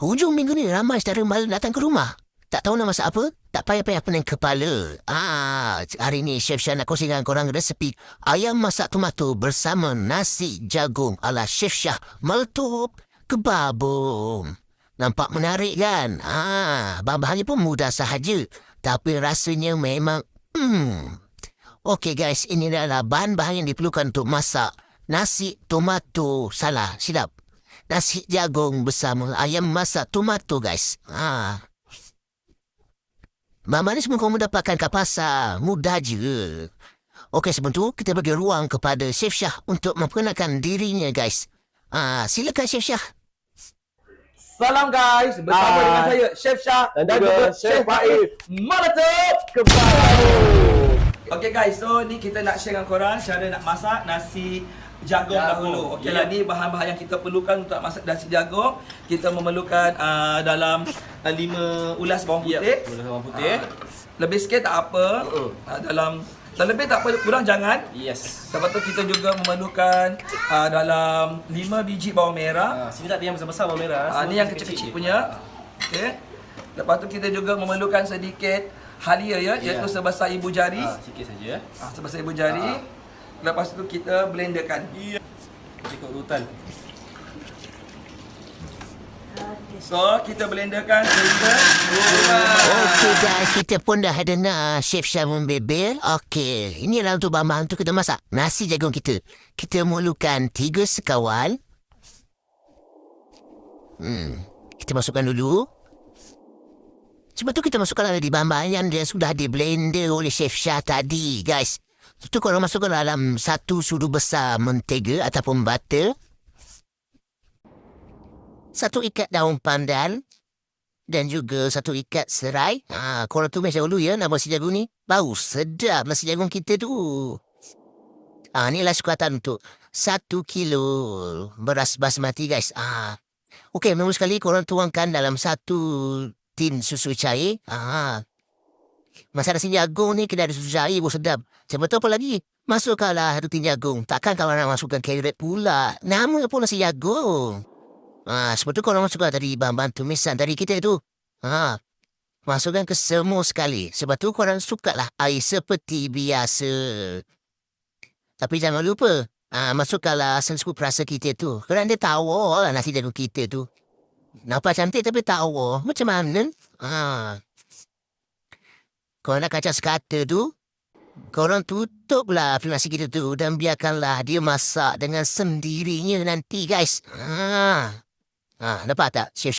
Hujung minggu ni ramai saudara mara datang ke rumah. Tak tahu nak masak apa? Tak payah-payah pening kepala. Hari ni Chef Syah nak kongsikan korang resepi ayam masak tomato bersama nasi jagung ala Chef Syah meletup kebabung. Nampak menarik kan? Bahan-bahannya pun mudah sahaja. Tapi rasanya memang... Okey guys, ini adalah bahan-bahan yang diperlukan untuk masak nasi tomato. Silap. Nasi jagung bersama ayam masak tomato guys. Bahan-bahan ni semua kamu dapatkan kat pasar. Mudah je. Okey, sebelum tu kita bagi ruang kepada Chef Syah untuk memperkenalkan dirinya guys. Silakan Chef Syah. Salam guys, bersama dengan saya Chef Syah dan juga Chef Faiz meletup kebabung. Okey guys, so ni kita nak share dengan korang cara nak masak nasi jagung dahulu. Okey lah, ni bahan-bahan yang kita perlukan untuk masak nasi jagung. Kita memerlukan dalam 5 ulas bawang putih. Bawang putih. Lebih sikit tak apa. Dalam lebih tak apa, kurang jangan. Yes. Lepas tu kita juga memerlukan dalam 5 biji bawang merah. Sini tak ada yang besar-besar bawang merah. Ni yang kecil-kecil punya. Okey. Lepas tu kita juga memerlukan sedikit halia ya, iaitu sebesar ibu jari. Sikit saja. Sebesar ibu jari. Lepas tu kita blenderkan. Ikut urutan. So, kita blenderkan sehingga Okey guys, kita pun dah ada nak Chef Syah membebel. Okey, inilah untuk bahan-bahan untuk kita masak nasi jagung kita. Kita memerlukan 3 sekawan. Kita masukkan dulu. Sebab tu kita masukkan di bahan-bahan yang sudah di blender oleh Chef Syah tadi guys. Itu korang masukkan dalam 1 sudu besar mentega ataupun butter. 1 ikat daun pandan. Dan juga 1 ikat serai. Korang tumis dahulu ya nama nasi jagung ni. Bau sedap nasi jagung kita tu. Inilah sukatan untuk 1 kilo beras basmati guys. Okey, nombor sekali korang tuangkan dalam 1 tin susu cair. Masak nasi jagung ni kena ada susu cair pun sedap. Sebab tu apa lagi? Masukkanlah 1 tin jagung. Takkan kalau nak masukkan carrot pula. Nama pun nasi jagung. Sebab tu korang masukkan tadi bahan-bahan tumisan dari kita tu. Masukkan ke semua sekali. Sebab tu korang sukalah air seperti biasa. Tapi jangan lupa, masukkanlah asam suku perasa kita tu. Kerana dia tawar lah nasi jagung kita tu. Nampak cantik tapi tawar. Macam mana? Korang nak kacau sekata tu, korang tutuplah nasi kita tu dan biarkanlah dia masak dengan sendirinya nanti guys. Nampak tak? Chef